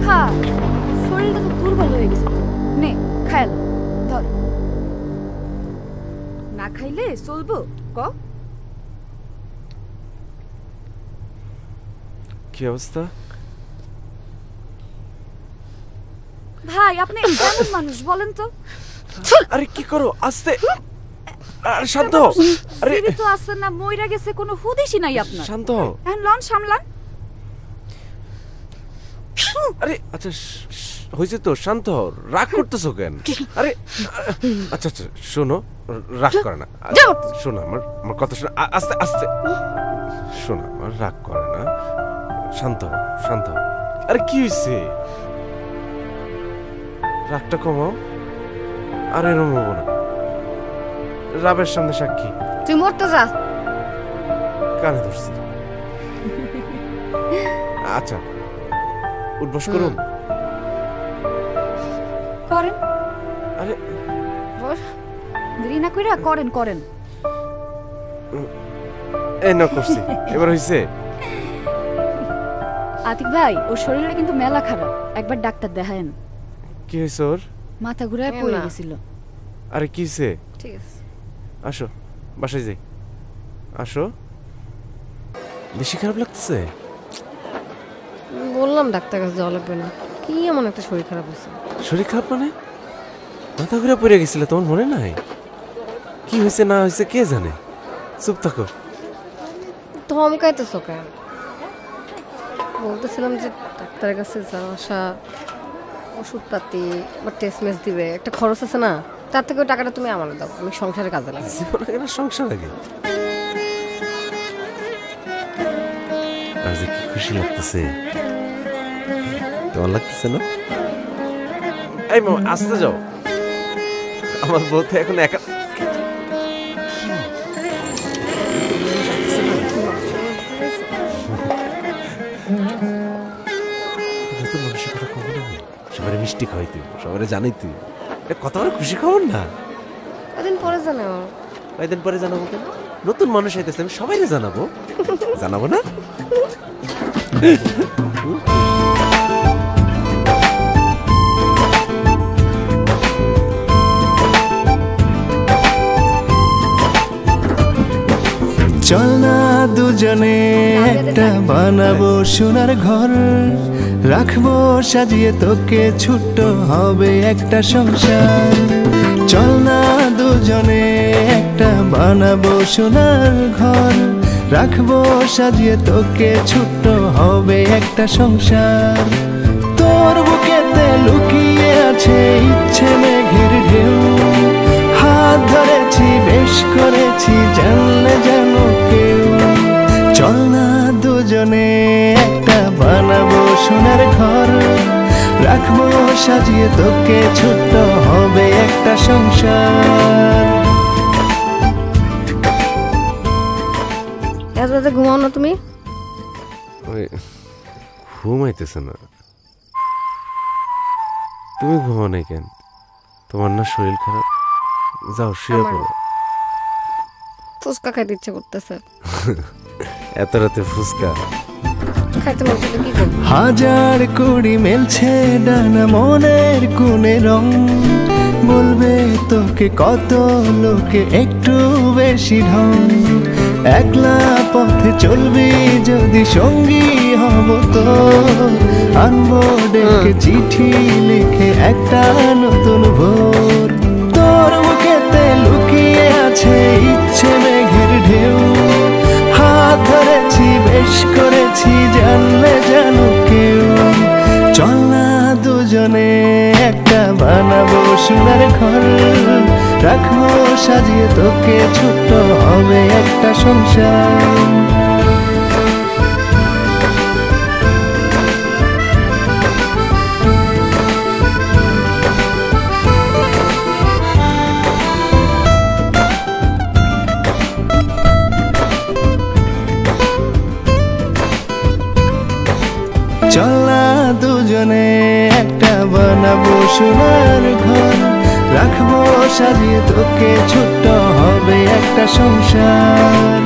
খা, শরীরটা তো দুর্বল হয়ে গেছে। নে খাইল ধর, না খাইলে চলবো? ক কি অবস্থা ভাই? আপনি কেমন মানুষ বলেন তো? আরে কি করো, আস্তে, শান্ত। আরে তো আসেন না, মইরা গেছে, কোনো হুদিসই নাই আপনার। শান্ত, এখন লন সামলান। আরে আচ্ছা হয়েছে তো, শান্ত, রাগ করতেছো কেন? আরে আচ্ছা আচ্ছা শোনো, রাগ করে না, শোনো আমার কথা শোনো, আস্তে আস্তে শোনো, আমার রাগ করে না, শান্ত শান্ত। আরে কি হয়েছে, রাগটা কমাও। আরে রমবো না, রাবের সামনে সাক্ষী। তুই মরতে যা। কানে ধরছি। আচ্ছা উঠবস করুন, করেন। আরে দেরি না কইরা করেন করেন। এই না করছি, এবার হইছে। আতিক ভাই, ওর শরীরটা কিন্তু মেলা খারাপ, একবার ডাক্তার দেখায়েন। কি হয়েছে ওর? মাথা ঘুরায় পড়ে গেছিল। আরে কি হয়েছে? ঠিক আছে, আসো বাসায় যাই, আসো। বেশি খারাপ লাগতেছে? বললাম ডাক্তার কাছে যাওয়া লাগবে না। কি এমন একটা শরীর খারাপ হয়েছে? শরীর খারাপ মানে? মাথা ঘুরে পড়ে গেছিল, তোমার মনে নাই? কি হয়েছে না হয়েছে কে জানে, চুপ থাকো। ধমকাইতেছো কেন? বলতেছিলাম যে ডাক্তারের কাছে যাওয়া আসা, ওষুধপাতি বা টেস্ট মেস দিবে, একটা খরচ আছে না, তার থেকে ওই টাকাটা তুমি আমার দাও, আমি সংসারে কাজে লাগাই। জীবন আগে না সংসার আগে। আর যে কি খুশি লাগতেছে, তোমার লাগতেছে না? এই মামা আসতে যাও, আমার বউ তো এখন একা। নতুন মানুষের কথা কব না, সবাই মিষ্টি খাওয়াই তুই, সবাই জানাই তুই, কতবার খুশি খবর না। কদিন পরে জানাও। কয়দিন পরে জানাবো কেন? নতুন মানুষ আইতেছে, আমি সবাই জানাবো। জানাবো না? চল না দুজনে একটা বানাবো সোনার ঘর, রাখবো সাজিয়ে তোকে, ছোট্ট হবে একটা সংসার। চল না দুজনে একটা বানাবো সোনার ঘর, রাখবো সাজিয়ে তোকে, ছোট্ট হবে একটা সংসার। তোর বুকেতে লুকিয়ে আছে ইচ্ছে মেঘের ঢেউ, হাত ধরেছি বেশ করেছি জানলে যেন কেউ। চল না দুজনে একটা বানাবো সোনার ঘর, রাখবো সাজিয়ে তোকে, ছোট্ট হবে একটা সংসার। এত রাতে ঘুমাও না তুমি? ঘুমাইতেছে না। তুমি ঘুমাও নাই কেন? তোমার না শরীর খারাপ? যাও শুয়ে পড়ো। ফুচকা খাইতে ইচ্ছে করতেছে। এত রাতে ফুচকা খাইতে বলতে কি করবো? হাজার কুড়ি মেলছে ডানা মনের কোণে রং, বলবে তোকে কত লোকে একটু বেশি ঢং। একলা পথে চলবি যদি সঙ্গী হব তো, আনবো ডেকে চিঠি লিখে একটা নতুন ভোর। তোর বুকেতে লুকিয়ে আছে ইচ্ছে মেঘের ঢেউ, হাত ধরেছি বেশ করেছি জানলে যেন কেউ। চল না দুজনে একটা বানাবো সোনার ঘর, রাখবো সাজিয়ে তোকে, ছোট্ট হবে একটা সংসার। চল না দুজনে একটা বানাবো সোনার ঘর, রাখবো সাজিয়ে তোকে, ছোট্ট হবে একটা সংসার।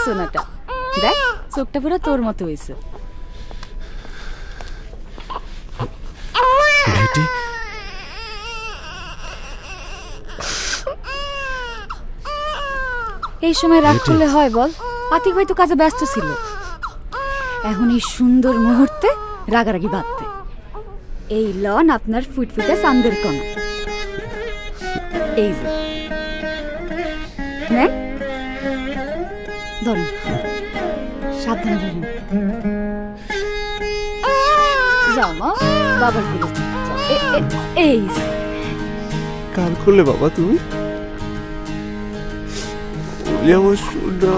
সোনাটা দেখ, চোখটা পুরো তোর মতো হয়েছে। বেটি, এই সময় রাগ করলে হয় বল? আতিক ভাই তো কাজে ব্যস্ত ছিল। এখন এই সুন্দর মুহূর্তে রাগারাগি বাদ দে। এই লন আপনার ফুটফুটে চাঁদের কণা। এই যে নেন, ধরুন, সাবধানে ধরুন। যাও মা, বাবার কোলে যাও। এই যে। কার করলে বাবা তুমি? আমার সোনা।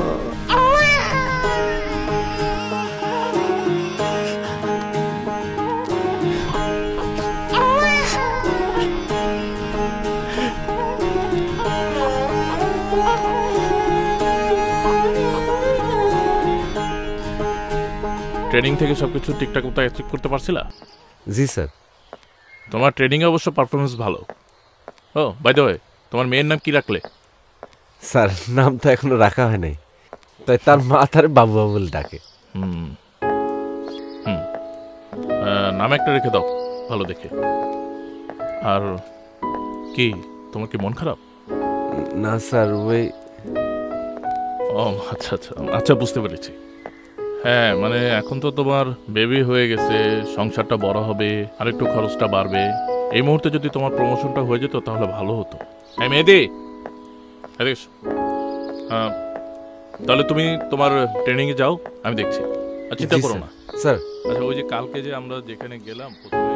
ট্রেনিং থেকে সবকিছু ঠিকঠাক মতো অ্যাচিভ করতে পারছিলা? জি স্যার। তোমার ট্রেনিংয়ে অবশ্য পারফরমেন্স ভালো। ও বাই দ্য ওয়ে, তোমার মেয়ের নাম কি রাখলে? স্যার নাম তো এখনো রাখা হয় নাই, তাই তার মা তার বাবু বাবু বলে ডাকে। হুম হুম নাম একটা রেখে দাও ভালো দেখে। আর কি, তোমার কি মন খারাপ? না স্যার, ওই ও আচ্ছা আচ্ছা আচ্ছা, বুঝতে পেরেছি। হ্যাঁ মানে এখন তো তোমার বেবি হয়ে গেছে, সংসারটা বড় হবে, আর একটু খরচটা বাড়বে। এই মুহূর্তে যদি তোমার প্রমোশনটা হয়ে যেত তাহলে ভালো হতো। এই মেহেদি, তাহলে তুমি তোমার ট্রেনিংয়ে যাও, আমি দেখছি। আর চিন্তা করো না স্যার। আচ্ছা, ওই যে কালকে যে আমরা যেখানে গেলাম প্রথমে